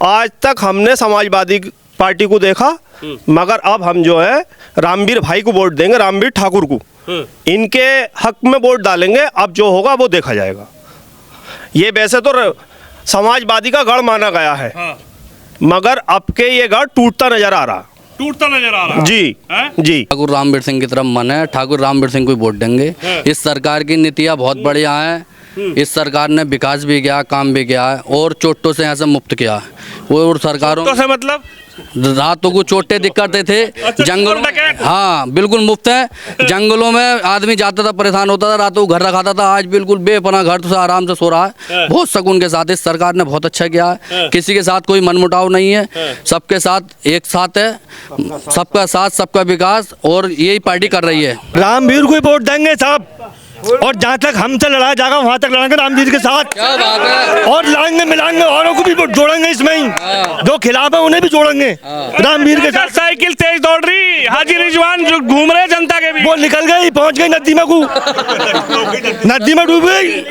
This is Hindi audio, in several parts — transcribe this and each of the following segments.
आज तक हमने समाजवादी पार्टी को देखा, मगर अब हम जो है रामवीर भाई को वोट देंगे, रामवीर ठाकुर को। इनके हक में वोट डालेंगे, अब जो होगा वो देखा जाएगा। ये वैसे तो समाजवादी का गढ़ माना गया है, मगर अब के ये गढ़ टूटता नजर आ रहा। जी जी। ठाकुर रामवीर सिंह की तरफ मन है, ठाकुर रामवीर सिंह को वोट देंगे। इस सरकार की नीतियाँ बहुत बढ़िया हैं। इस सरकार ने विकास भी किया, काम भी किया है और चोटों से यहाँ से मुक्त किया है। और सरकारों से मतलब रातों को चोटें दिक्कत थे जंगलों में, हाँ बिल्कुल मुफ्त है। जंगलों में आदमी जाता था, परेशान होता था, रातों को घर रखाता था, आज बिल्कुल बेपनाह घर तो आराम से सो रहा है, बहुत सुकून के साथ। इस सरकार ने बहुत अच्छा किया है, किसी के साथ कोई मनमुटाव नहीं है, सबके साथ एक साथ है, सबका साथ सबका विकास, और यही पार्टी कर रही है। रामवीर को वोट देंगे साहब, और जहाँ तक हमसे लड़ाया जाएगा वहाँ तक लड़ाएंगे रामवीर के साथ। क्या बात है। और लाएंगे मिलाएंगे, औरों को भी जोड़ेंगे इसमें ही, जो खिलाफ है उन्हें भी जोड़ेंगे रामवीर के साथ। साइकिल तेज दौड़ रही, हाजी रिजवान जो घूम रहे जनता के बीच, वो निकल गई, पहुँच गई नदी में, नदी में डूब गई।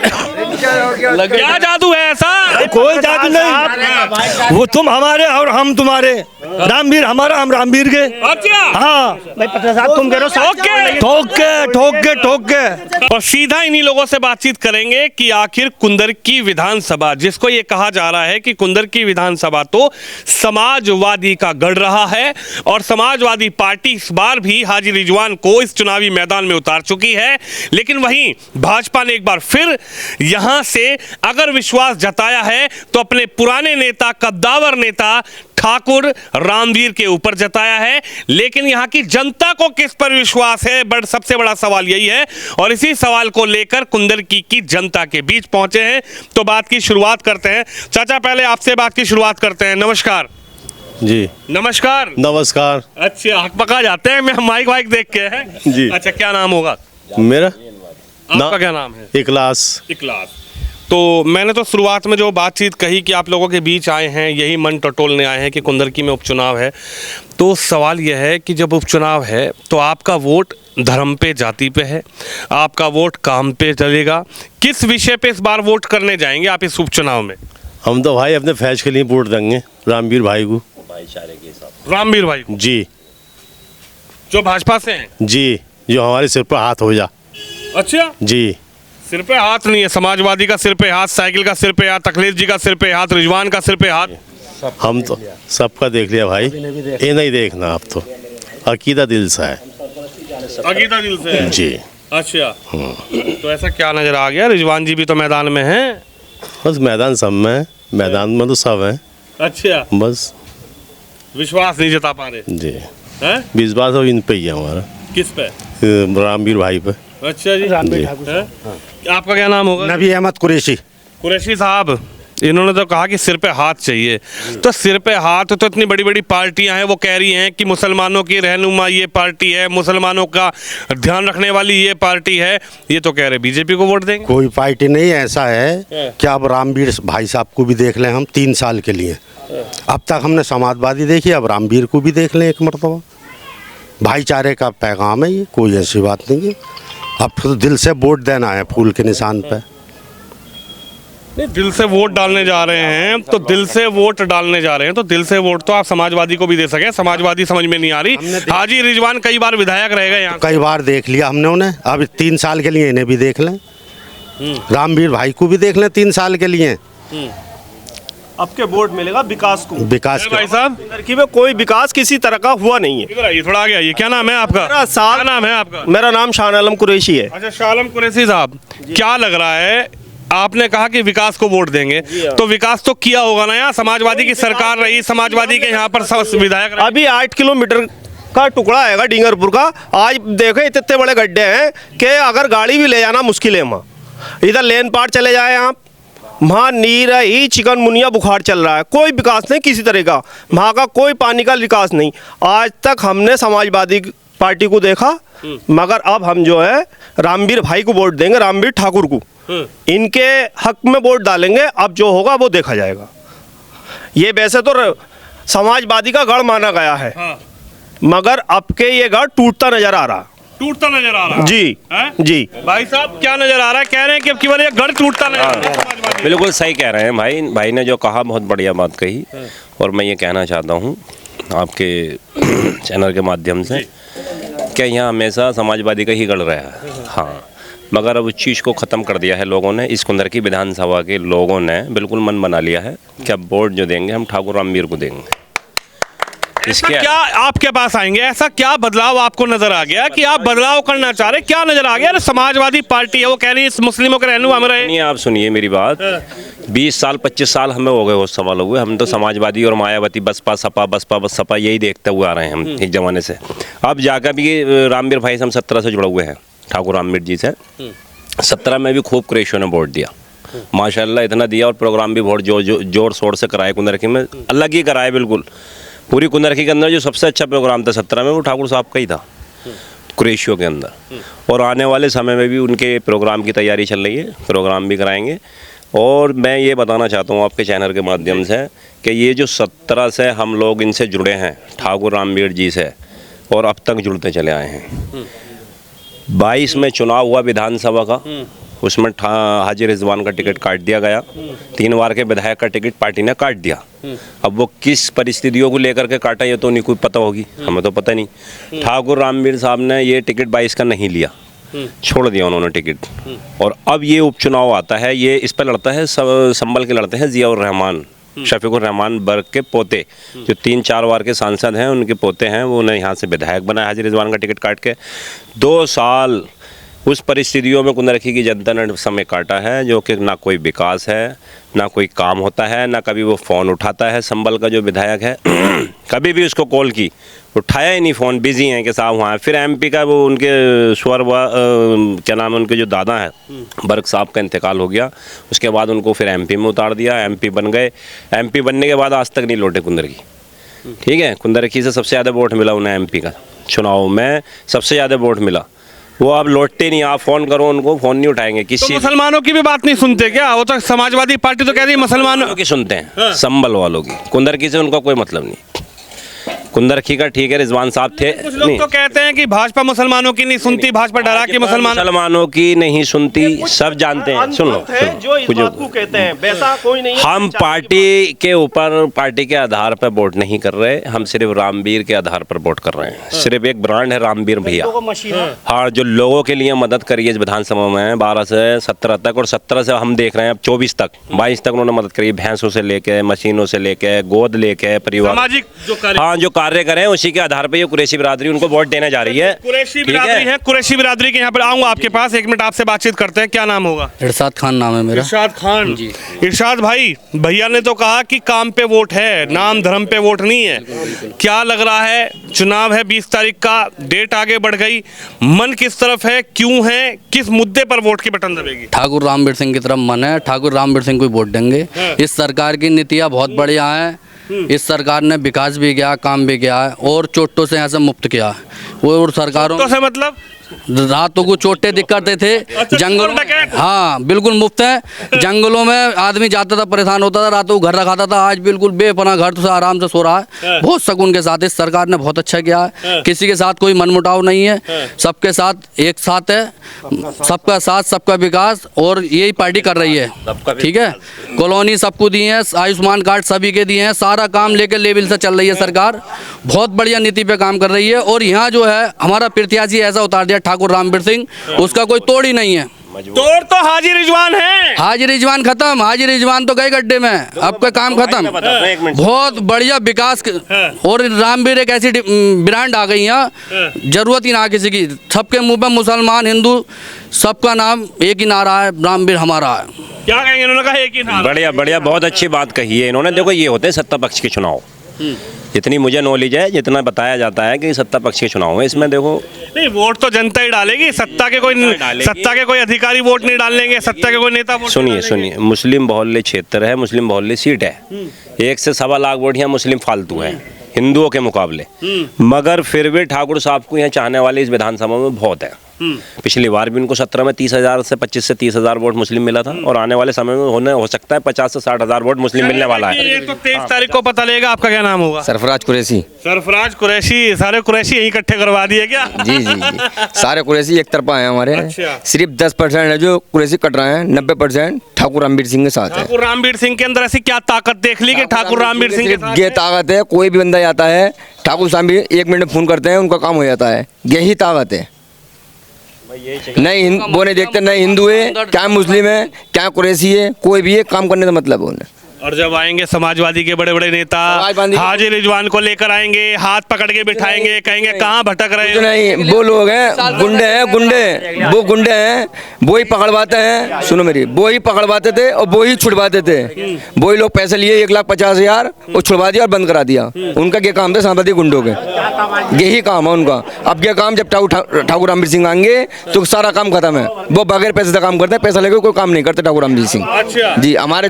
क्या जादू है ऐसा? कोई जादू नहीं, वो तुम हमारे और हम तुम्हारे, रामवीर हमारा, हम रामवीर के। हाँ तुम कह रहे हो ठोक के और सीधा इन्हीं लोगों से बातचीत करेंगे कि आखिर कुंदरकी विधानसभा, जिसको ये कहा जा रहा है कि कुंदरकी विधानसभा तो समाजवादी का गढ़ रहा है, और समाजवादी पार्टी इस बार भी हाजी रिजवान को इस चुनावी मैदान में उतार चुकी है। लेकिन वहीं भाजपा ने एक बार फिर यहां से अगर विश्वास जताया है तो अपने पुराने नेता, कद्दावर नेता ठाकुर रामवीर के ऊपर जताया है। लेकिन यहां की जनता को किस पर विश्वास है, सबसे बड़ा सवाल यही है, और इसी सवाल को लेकर कुंदरकी की जनता के बीच पहुंचे हैं। तो बात की शुरुआत करते हैं। चाचा पहले आपसे बात की शुरुआत करते हैं। नमस्कार जी। नमस्कार। नमस्कार। अच्छा, हक पका जाते हैं, मैं माइक वाइक देख के है जी। अच्छा, क्या नाम होगा मेरा? आपका क्या नाम है? इखलास। तो मैंने तो शुरुआत में जो बातचीत कही कि आप लोगों के बीच आए हैं, यही मन टटोलने आए हैं कि कुंदरकी में उपचुनाव है। तो सवाल यह है कि जब उपचुनाव है तो आपका वोट धर्म पे, जाति पे है, आपका वोट काम पे चलेगा, किस विषय पे इस बार वोट करने जाएंगे आप इस उपचुनाव में? हम तो भाई अपने फैज के लिए वोट देंगे रामवीर भाई को। रामवीर भाई को जी, जो भाजपा से हैं जी, जो हमारे सिर पर हाथ हो जा। अच्छा जी, सिर पे हाथ नहीं है, समाजवादी का सिर पे हाथ, साइकिल का सिर पे हाथ, अखिलेश जी का सिर पे हाथ, रिजवान का सिर पे हाथ, हम तो सबका देख लिया भाई, ये नहीं देखना। आप तो अकीदा दिल से है। अकीदा दिल से है जी। अच्छा, तो ऐसा क्या नजर आ गया? रिजवान जी भी तो मैदान में हैं। बस मैदान सब में है, मैदान में तो सब है। अच्छा, बस विश्वास नहीं जता पा रहे जी। हैं? विश्वास अब इन पे ही है हमारा, किस पे? रामवीर भाई पे। अच्छा जी, आपका क्या नाम होगा? नबी अहमद कुरैशी। कुरैशी साहब, इन्होंने तो कहा कि सिर पे हाथ चाहिए। तो सिर पे हाथ तो इतनी बड़ी बड़ी पार्टियां हैं, वो कह रही हैं कि मुसलमानों की रहनुमा ये पार्टी है, मुसलमानों का ध्यान रखने वाली ये पार्टी है, ये तो कह रहे बीजेपी को वोट देंगे। कोई पार्टी नहीं, ऐसा है कि अब रामवीर भाई साहब को भी देख लें हम 3 साल के लिए। अब तक हमने समाजवादी देखी, अब रामवीर को भी देख लें एक मरतबा। भाईचारे का पैगाम है ये, कोई ऐसी बात नहीं है। अब तो दिल से वोट देना है, फूल के निशान पे। नहीं, दिल से वोट डालने जा रहे हैं तो दिल से वोट डालने जा रहे हैं तो दिल से वोट तो आप समाजवादी को भी दे सकें। समाजवादी समझ में नहीं आ रही। हाजी रिजवान कई बार विधायक रहेगा यहाँ, कई बार देख लिया हमने उन्हें, अब 3 साल के लिए इन्हें भी देख लें। रामवीर भाई को भी देख लें 3 साल के लिए। आपके वोट मिलेगा विकास को। विकास भाई साहब, कुंदरकी में कोई विकास किसी तरह का हुआ नहीं है। इधर आइए, थोड़ा आगे आइए। क्या नाम है आपका? क्या नाम है आपका? मेरा नाम शाह आलम कुरैशी है। अच्छा, शाह आलम कुरैशी साहब, क्या लग रहा है? आपने कहा कि विकास को वोट देंगे, तो विकास तो किया होगा ना यहाँ? समाजवादी की सरकार रही, समाजवादी के यहाँ पर विधायक रहे। अभी 8 किलोमीटर का टुकड़ा है डींगरपुर का। आज देखो इतने बड़े गड्ढे हैं कि अगर गाड़ी भी ले जाना मुश्किल है। वहाँ इधर लेन पार चले जाए आप, वहाँ नीर ही चिकनगुनिया बुखार चल रहा है। कोई विकास नहीं किसी तरह का, वहाँ का कोई पानी का विकास नहीं। आज तक हमने समाजवादी पार्टी को देखा, मगर अब हम जो है रामवीर भाई को वोट देंगे, रामवीर ठाकुर को। इनके हक में वोट डालेंगे, अब जो होगा वो देखा जाएगा। ये वैसे तो समाजवादी का गढ़ माना गया है, मगर अब के ये गढ़ टूटता नजर आ रहा। टूटता नजर आ रहा है। जी हैं? जी। भाई साहब क्या नजर आ रहा है? कह रहे हैं कि अब की बार ये गढ़ टूटता नजर आ रहा है समाजवादी। बिल्कुल सही कह रहे हैं भाई ने जो कहा बहुत बढ़िया बात कही। और मैं ये कहना चाहता हूँ आपके चैनल के माध्यम से कि यहाँ हमेशा समाजवादी का ही गढ़ रहा है। हाँ, मगर अब उस चीज़ को ख़त्म कर दिया है लोगों ने। इस कुंदर की विधानसभा के लोगों ने बिल्कुल मन बना लिया है कि अब वोट जो देंगे हम ठाकुर रामवीर को देंगे। ऐसा क्या आपके पास आएंगे? ऐसा क्या बदलाव आपको नजर आ गया कि आप बदलाव करना चाह रहे? क्या नजर आ गया? अरे समाजवादी पार्टी है, वो कह रही है मुस्लिमों के रहनुमा हम रहे। नहीं, आप सुनिए मेरी बात। 20 साल 25 साल हमें हो गए उस सवाल हुए। हम तो समाजवादी और मायावती बसपा सपा यही देखते हुए आ रहे हैं हम एक ज़माने से। अब जाकर भी रामवीर भाई से हम 17 से जुड़े हुए हैं, ठाकुर रामवीर जी से। 17 में भी खूब कुरैशियों ने वोट दिया, माशाल्लाह इतना दिया। और प्रोग्राम भी बहुत जोर शोर से कराए कुंदरकी में, अलग ही कराए बिल्कुल। पूरी कुंदरकी के अंदर जो सबसे अच्छा प्रोग्राम था 17 में वो ठाकुर साहब का ही था कुरैशियों के अंदर। और आने वाले समय में भी उनके प्रोग्राम की तैयारी चल रही है, प्रोग्राम भी कराएंगे। और मैं ये बताना चाहता हूँ आपके चैनल के माध्यम से कि ये जो 17 से हम लोग इनसे जुड़े हैं ठाकुर रामवीर जी से, और अब तक जुड़ते चले आए हैं। 22 में चुनाव हुआ विधानसभा का, उसमें हाजी रिजवान का टिकट काट दिया गया। 3 बार के विधायक का टिकट पार्टी ने काट दिया। अब वो किस परिस्थितियों को लेकर के काटा ये तो नहीं कोई पता होगी, हमें तो पता नहीं। ठाकुर रामवीर साहब ने ये टिकट 22 का नहीं लिया, छोड़ दिया उन्होंने टिकट। और अब ये उपचुनाव आता है, ये इस पर लड़ता है, संभल के लड़ते हैं जियाउर रहमान, शफीकुर रहमान बर्ग के पोते, जो 3-4 बार के सांसद हैं, उनके पोते हैं। वो उन्हें यहाँ से विधायक बनाया हाजी रिजवान का टिकट काट के। 2 साल उस परिस्थितियों में कुंदरकी की जनता ने समय काटा है, जो कि ना कोई विकास है, ना कोई काम होता है, ना कभी वो फ़ोन उठाता है। संभल का जो विधायक है कभी भी उसको कॉल की, उठाया ही नहीं फ़ोन, बिजी हैं कि साहब वहाँ। फिर एमपी का वो उनके क्या नाम है, उनके जो दादा है बर्ग साहब का इंतकाल हो गया। उसके बाद उनको फिर एमपी में उतार दिया, एमपी बन गए। एमपी बनने के बाद आज तक नहीं लौटे कुंदरकी। ठीक है, कुंदरकी से सबसे ज़्यादा वोट मिला उन्हें, एमपी का चुनाव में सबसे ज़्यादा वोट मिला। वो अब लौटते नहीं, आप फ़ोन करो उनको, फ़ोन नहीं उठाएंगे। तो मुसलमानों की भी बात नहीं सुनते क्या? वो तो समाजवादी पार्टी तो कह रही है मुसलमानों की सुनते हैं, संभल वालों की। कुंदरकी से उनका कोई मतलब नहीं। कुंदरकी का ठीक है, रिजवान साहब थे। कुछ लोग तो कहते हैं कि भाजपा मुसलमानों की नहीं सुनती, भाजपा डरा के मुसलमानों की नहीं सुनती, सब जानते हैं। सुन लो, जो इस बात को कहते हैं वैसा कोई नहीं है। हम पार्टी के ऊपर, पार्टी के आधार पर वोट नहीं कर रहे, हम सिर्फ रामवीर के आधार पर वोट कर रहे हैं। सिर्फ एक ब्रांड है रामवीर भैया। हाँ, जो लोगों के लिए मदद करी है इस विधानसभा में 12 से 17 तक, और 17 से हम देख रहे हैं अब 24 तक 22 तक उन्होंने मदद करी, भैंसों से लेके, मशीनों से लेके, गोद लेके, परिवार सामाजिक जो कार्य करें उसी के आधार पर ये कुरैशी बिरादरी उनको वोट देने जा रही है। कुरैशी बिरादरी है, कुरैशी बिरादरी के यहाँ पर आऊंगा आपके पास, 1 मिनट आपसे बातचीत करते हैं। क्या नाम होगा? इरशाद खान नाम है मेरा। इरशाद खान जी। इरशाद भाई, भैया ने तो कहा कि काम पे वोट है, नाम धर्म पे वोट नहीं है। क्या लग रहा है? चुनाव है 20 तारीख का, डेट आगे बढ़ गई, मन किस तरफ है, क्यों है, किस मुद्दे पर वोट की बटन दबेगी? ठाकुर रामवीर सिंह की तरफ मन है, ठाकुर रामवीर सिंह को वोट देंगे। इस सरकार की नीतियाँ बहुत बढ़िया हैं। इस सरकार ने विकास भी किया, काम भी किया है, और चोटों से यहाँ से मुक्त किया है। वो और सरकारों से मतलब रातों को चोटें दिक्कत थे जंगलों में। हाँ बिल्कुल मुफ्त है। जंगलों में आदमी जाता था, परेशान होता था, रातों को घर रखाता था, आज बिल्कुल बेपनाह घर से आराम से सो रहा है, बहुत सुकून के साथ। इस सरकार ने बहुत अच्छा किया है। किसी के साथ कोई मनमुटाव नहीं है, सबके साथ एक साथ है, सबका साथ सबका विकास, और यही पार्टी कर रही है। ठीक है, कॉलोनी सबको दी है, आयुष्मान कार्ड सभी के दिए हैं, सारा काम लेकर लेवल से चल रही है सरकार, बहुत बढ़िया नीति पे काम कर रही है। और यहाँ जो है हमारा प्रत्याशी ऐसा उतार दिया ठाकुर रामवीर सिंह, उसका कोई तोड़ ही नहीं है। तोड़ तो हाजी रिजवान है। हाजी रिजवान खत्म, हाजी रिजवान तो गए गड्ढे में, अब का काम खत्म। बहुत बढ़िया विकास, और रामवीर एक ऐसी ब्रांड आ गई यहाँ, जरूरत ही ना किसी की। सबके मुंह पे मुसलमान हिंदू सबका नाम एक ही नारा है, रामवीर हमारा है। क्या कहेंगे? इन्होंने कहा एक ही नारा। बढ़िया बढ़िया, बहुत अच्छी बात कही है इन्होंने। देखो, ये होते हैं सत्ता पक्ष के चुनाव। जितनी मुझे नॉलेज है, जितना बताया जाता है कि सत्ता पक्ष के चुनाव है, इसमें देखो नहीं, वोट तो जनता ही डालेगी, सत्ता के कोई अधिकारी वोट नहीं डालेंगे, सत्ता के कोई नेता वोट। सुनिए, मुस्लिम बहुल्य क्षेत्र है, मुस्लिम बहुल्य सीट है, 1 से 1.25 लाख वोट यहाँ मुस्लिम फालतू है हिंदुओं के मुकाबले। मगर फिर भी ठाकुर साहब को यहाँ चाहने वाले इस विधानसभा में बहुत है। पिछली बार भी उनको 17 में 30,000 से 25 से 30,000 वोट मुस्लिम मिला था और आने वाले समय में हो सकता है 50 से 60,000 वोट मुस्लिम मिलने वाला है। ये तो 23 तारीख को पता लगेगा। आपका क्या नाम होगा? सरफराज कुरैशी। सरफराज कुरैशी। सारे कुरैशी यहीं इकट्ठे करवा दिए क्या? जी जी जी सारे कुरैशी एक तरफा हैं हमारे। अच्छा। सिर्फ 10% है जो कुरैशी कट रहे हैं, 90% ठाकुर रामवीर सिंह के साथ है। ठाकुर रामवीर सिंह के अंदर ऐसी क्या ताकत देख ली कि ठाकुर रामवीर सिंह के सिर्फ साथ ये है? ताकत है, कोई भी बंदा आता है ठाकुर रामवीर 1 मिनट में फोन करते हैं, उनका काम हो जाता है। यही ताकत है। नहीं वो नहीं देखते, नहीं हिंदू है क्या मुस्लिम है क्या कुरैशी है, कोई भी है, काम करने का मतलब है उन्हें। और जब आएंगे समाजवादी के बड़े बड़े नेता समाजवादी के- हाजी रिजवान को लेकर आएंगे, हाथ पकड़ के बिठाएंगे, कहेंगे कहाँ भटक रहे कुछ हो? नहीं, वो लोग हैं गुंडे हैं, गुंडे वो गुंडे हैं, वो ही पकड़वाते हैं। सुनो मेरी, वो ही पकड़वाते थे और वो ही छुड़वाते थे। वो ही लोग पैसे लिए 1,50,000 और छुड़वा दिया और बंद करा दिया। उनका क्या काम था? समाजवादी गुंडों के यही काम है उनका। अब क्या काम, जब ठाकुर रामवीर सिंह आएंगे तो सारा काम खत्म है। वो बगैर पैसे का काम करते हैं, पैसा लेकर कोई काम नहीं करते ठाकुर रामवीर सिंह। अच्छा। जी हमारे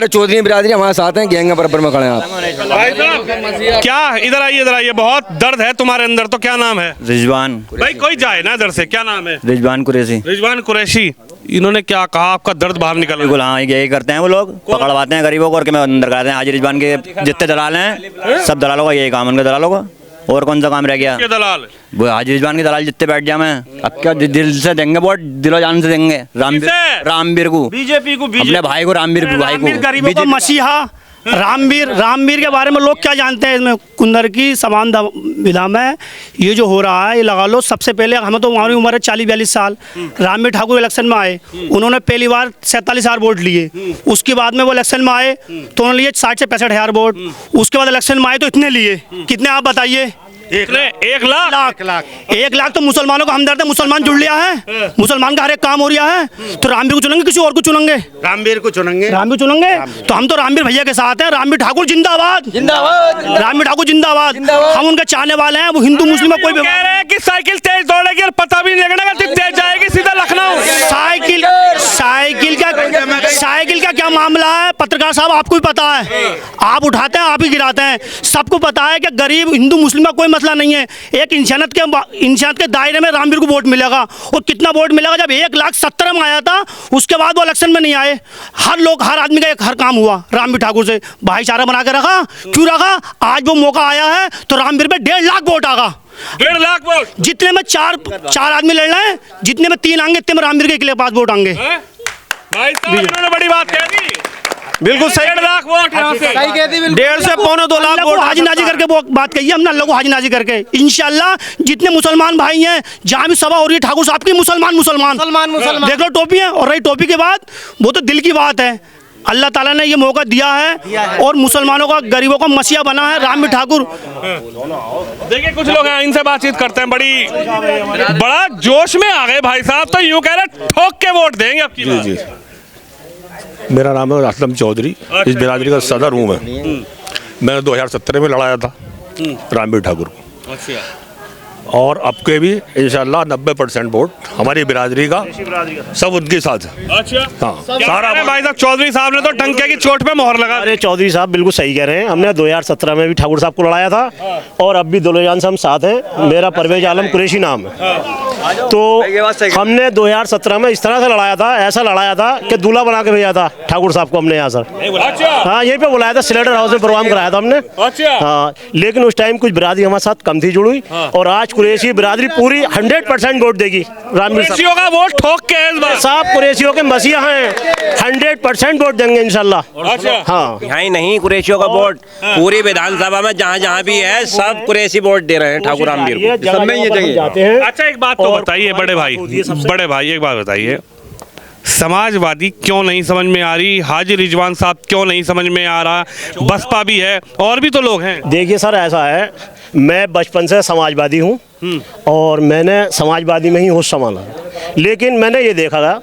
चौधरी बिरादरी हमारे साथ हैं, गैंग बराबर में खड़े हैं आप। भाई साहब क्या, इधर आइए, बहुत दर्द है तुम्हारे अंदर। तो क्या नाम है? रिजवान। भाई कोई जाए ना इधर से, क्या नाम है? रिजवान कुरैशी। रिजवान कुरैशी। इन्होंने क्या कहा? आपका दर्द बाहर निकल बिल्कुल हाँ, यही करते हैं वो लोग, पकड़वाते हैं गरीबों को और मैं अंदर कराते हैं। हाजी रिजवान के जितने दलाल हैं सब दलालों का यही काम है, उनके दलालों का। और कौन सा काम रह गया? के दलाल वो हाजी रिजवान के दलाल जितने बैठ जाए, मैं अब क्या दिल से देंगे वोट, दिलो जान से देंगे रामवीर को, बीजेपी को, अपने भाई को, रामवीर भाई रामवीर को। गरीबों का मसीहा रामवीर के बारे में लोग क्या जानते हैं? इसमें कुंदर की समान विधा में ये जो हो रहा है, ये लगा लो। सबसे पहले हमें तो हमारी उम्र है 40-42 साल। रामवीर ठाकुर इलेक्शन में आए, उन्होंने पहली बार 47,000 वोट लिए। उसके बाद में वो इलेक्शन में आए तो उन्होंने लिए 60 से 65,000 वोट। उसके बाद इलेक्शन में आए तो इतने लिए। कितने आप बताइए? 1 लाख। 1 लाख तो मुसलमानों का हमदर्द है, मुसलमान जुड़ लिया है, मुसलमान का हर एक काम हो रहा है। तो रामवीर को चुनेंगे, किसी और को चुनेंगे? रामवीर को चुनेंगे। रामवीर चुनेंगे तो हम तो रामवीर भैया के साथ हैं। रामवीर ठाकुर जिंदाबाद, जिंदाबाद। रामवीर ठाकुर जिंदाबाद। हम उनके चाहने वाले हैं। वो हिंदू मुस्लिम में कोई कह रहे हैं कि साइकिल तेज दौड़ेगी और पता भी नहीं लगेगा कि तेज जाएगी सीधा लखनऊ। साइकिल का क्या मामला है? पत्रकार साहब आपको भी पता है, आप उठाते हैं आप ही गिराते हैं। सबको पता है कि गरीब हिंदू मुस्लिम का कोई मसला नहीं है। एक इंसानियत के दायरे में रामवीर को वोट मिलेगा। और कितना वोट मिलेगा? जब 1,70,000 में आया था, उसके बाद वो इलेक्शन में नहीं आए। हर आदमी का हर काम हुआ रामवीर ठाकुर से। भाईचारा बना के रखा। क्यों रखा? आज वो मौका आया है तो रामवीर पे 1.5 लाख वोट आगा। 1.5 लाख वोट। जितने में चार आदमी लड़ रहे हैं, जितने में 3 आएंगे, इतने में रामवीर के पास वोट आएंगे। भाई साहब इन्होंने बड़ी बात कह दी। बिल्कुल सही। 1.5 लाख वोट यहाँ से। 1.5 से 2.25 लाख वोट हाजी नाजी करके वो बात कही हमने। अल्लाह को हाजी नाजी करके इंशाल्लाह जितने मुसलमान भाई हैं, जहाँ भी सभा हो रही है ठाकुर साहब की, मुसलमान देख लो टोपी है। और रही टोपी के बाद, वो तो दिल की बात है। अल्लाह ताला ने ये मौका दिया है और मुसलमानों का, गरीबों का मसीहा बना है रामवीर ठाकुर। देखिए कुछ लोग हैं, इनसे बातचीत करते हैं। बड़ा जोश में आ गए भाई साहब। तो यूं कह रहे ठोक के वोट देंगे आपकी बात। जी मेरा नाम है असलम चौधरी। इस बिरादरी का सदर हूँ मैं। मैंने 2017 में लड़ाया था रामवीर ठाकुर को। अच्छा। और अब के भी इंशाल्लाह 90% वोट हमारी बिरादरी का सब उनके साथ है। अच्छा। हाँ सारा भाई साहब चौधरी साहब ने तो टंके की चोट पे मोहर लगा। अरे चौधरी साहब बिल्कुल सही कह रहे हैं। हमने 2017 में भी ठाकुर साहब को लड़ाया था और अब भी दुल्हजान से हम साथ हैं। मेरा परवेज आलम कुरैशी नाम है। तो हमने 2017 में इस तरह से लड़ाया था, ऐसा लड़ाया था कि दूल्हा बना के भेजा था ठाकुर साहब को हमने यहाँ सर। अच्छा। हाँ यहीं पे बुलाया था, सिलेंडर हाउस में प्रोग्राम कराया था हमने। अच्छा। हाँ लेकिन उस टाइम कुछ बिरादरी हमारे साथ कम थी जुड़ी। और आज कुरैशी बिरादरी पूरी 100% वोट देगी रामवीर कुरैशियों का वोट ठोक के इस बार साहब। कुरैशियों के मसीहा हैं, 100% वोट देंगे इंशाल्लाह। अच्छा। हाँ यहाँ ही नहीं कुरैशियों का वोट पूरी विधानसभा में जहाँ जहाँ भी है सब कुरैशी वोट दे रहे हैं ठाकुर रामवीर को। सब में ये चाहिए जाते हैं। अच्छा एक बात तो बताइए बड़े भाई एक बात बताइए, समाजवादी क्यों नहीं समझ में आ रही? हाजी रिजवान साहब क्यों नहीं समझ में आ रहा? बसपा भी है और भी तो लोग हैं। देखिए सर ऐसा है, मैं बचपन से समाजवादी हूँ और मैंने समाजवादी में ही होश संभाला। लेकिन मैंने ये देखा था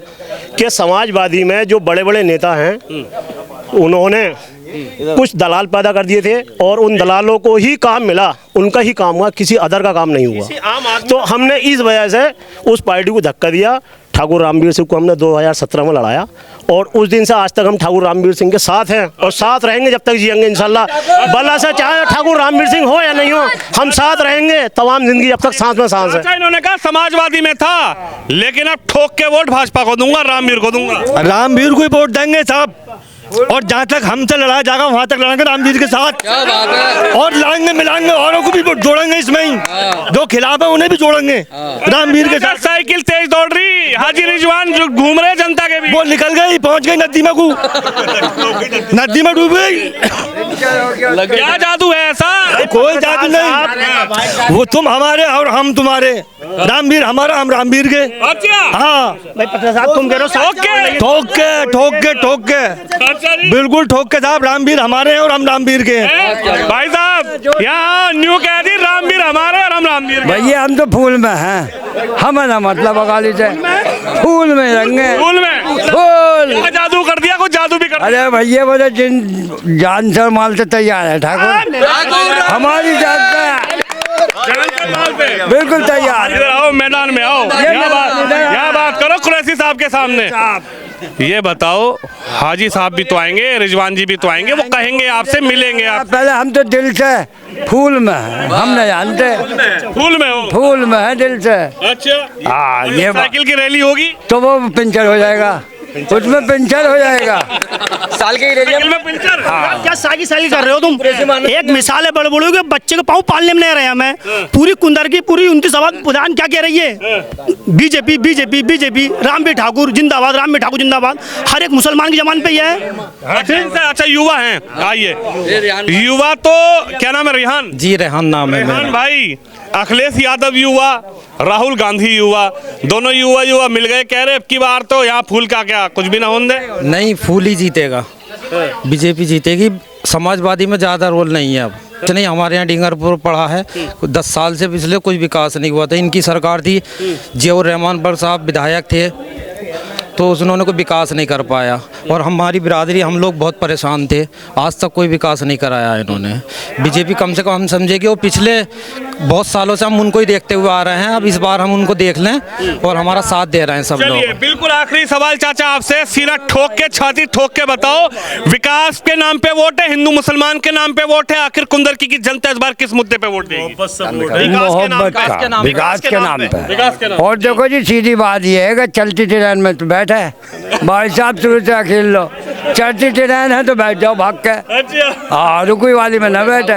कि समाजवादी में जो बड़े बड़े नेता हैं उन्होंने कुछ दलाल पैदा कर दिए थे और उन दलालों को ही काम मिला, उनका ही काम हुआ, किसी अदर का काम नहीं हुआ। तो हमने इस वजह से उस पार्टी को धक्का दिया। ठाकुर रामवीर सिंह को हमने 2017 में लड़ाया और उस दिन से आज तक हम ठाकुर रामवीर सिंह के साथ हैं और साथ रहेंगे जब तक जिएंगे इंशाल्लाह। भला से चाहे ठाकुर रामवीर सिंह हो या नहीं हो, हम साथ रहेंगे तमाम जिंदगी जब तक सांस में सांस है। अच्छा, इन्होंने कहा समाजवादी में था, लेकिन अब ठोक के वोट भाजपा को दूंगा, रामवीर को दूंगा। रामवीर को ही वोट देंगे साहब, और जहाँ तक हमसे लड़ाया जाएगा वहाँ तक लड़ाएंगे रामवीर के साथ। क्या बात है। और लाएंगे मिलाएंगे, औरों को भी जोड़ेंगे इसमें ही, जो खिलाफ है उन्हें भी जोड़ेंगे रामवीर के साथ। साइकिल तेज दौड़ रही, हाजी रिजवान जो घूम रहे जनता के बीच, वो निकल गई, पहुँच गई नदी में, नदी में डूब गई। क्या जादू है ऐसा? कोई जादू नहीं, वो तुम हमारे और हम तुम्हारे, रामवीर हमारा, हम रामवीर के। अच्छा, हाँ भाई पटना साहब तुम कह रहे हो ठोक के बिल्कुल ठोक के साहब, रामवीर हमारे हैं और हम रामवीर के हैं। भाई साहब यहाँ न्यू कह दी, रामवीर हमारे और हम रामवीर के। भैया हम तो फूल में हैं, हमें ना मतलब अकाली से फूल में रहेंगे। फूल में फूल क्या जादू कर दिया, कुछ जादू भी कर दिया। अरे भैया वो तो जिन जान से माल से तैयार है ठाकुर, हमारी जान से बिल्कुल तैयार। इधर आओ, मैदान में आओ, यहाँ बात करो कुरैशी साहब के सामने। ये बताओ, हाजी साहब भी तो आएंगे, रिजवान जी भी तो आएंगे, वो कहेंगे आपसे, मिलेंगे आप। पहले हम तो दिल से फूल में हैं, हम नहीं जानते। फूल में हो? फूल में है दिल से। अच्छा, हाँ, ये साइकिल की रैली होगी तो वो पंचर हो जाएगा, उसमें पंचर हो जाएगा। साल की साइकिल में पंचर। क्या सागी कर रहे हो तुम? एक मिसाल है बड़े बड़ों के बच्चे को पाँव पालने में नहीं रहे हमें। पूरी कुंदर की पूरी 29 आवाज प्रधान क्या कह रही है? BJP BJP BJP, Ramveer Thakur जिंदाबाद, रामवीर ठाकुर जिंदाबाद। हर एक मुसलमान की जबान पे ही है। अच्छा, युवा हैं, आइए। युवा तो क्या नाम है? रेहान जी, रेहान नाम है। रेहान भाई, अखिलेश यादव युवा, राहुल गांधी युवा, दोनों युवा मिल गए, कह रहे अब की बार तो यहाँ फूल का क्या कुछ भी ना होने दे। नहीं, फूल ही जीतेगा, बीजेपी जीतेगी। समाजवादी में ज़्यादा रोल नहीं है अब। नहीं, हमारे यहाँ डिंगरपुर पड़ा है, 10 साल से पिछले कुछ विकास नहीं हुआ था। इनकी सरकार थी, जियाउर रहमान पर साहब विधायक थे, तो उन्होंने कोई विकास नहीं कर पाया, और हमारी बिरादरी, हम लोग बहुत परेशान थे, आज तक कोई विकास नहीं कराया इन्होंने। बीजेपी कम से कम हम समझे कि वो पिछले बहुत सालों से हम उनको ही देखते हुए आ रहे हैं, अब इस बार हम उनको देख लें और हमारा साथ दे रहे हैं सब लोग। बिल्कुल आखिरी सवाल चाचा आपसे, सीना ठोक के, छाती ठोक के बताओ, विकास के नाम पे वोट है, हिंदू मुसलमान के नाम पे वोट है, आखिर कुंदरकी की जनता इस बार किस मुद्दे पे वोट देगी? मोहब्बत का, विकास के नाम पे। और देखो जी, सीधी बात ये है कि चलती ट्रेन में तो बैठे भाई साहब, शुरू से खेल लो, चलती ट्रेन है तो बैठ जाओ भाग के। हाँ, रुकी वाली में न बैठे।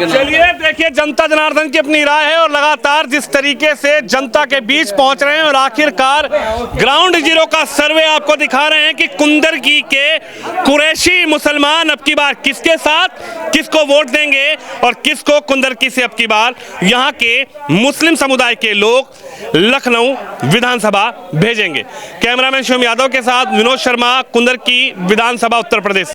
चलिए देखिए, जनता जनार्दन की अपनी राय है, और लगातार जिस तरीके से जनता के बीच पहुंच रहे हैं, और आखिरकार ग्राउंड जीरो का सर्वे आपको दिखा रहे हैं कि कुंदरकी के कुरैशी मुसलमान अब की बार किसके साथ, किसको वोट देंगे, और किसको कुंदरकी से अब की बार यहाँ के मुस्लिम समुदाय के लोग लखनऊ विधानसभा भेजेंगे। कैमरामैन शिवम यादव के साथ विनोद शर्मा, कुंदरकी विधानसभा, उत्तर प्रदेश।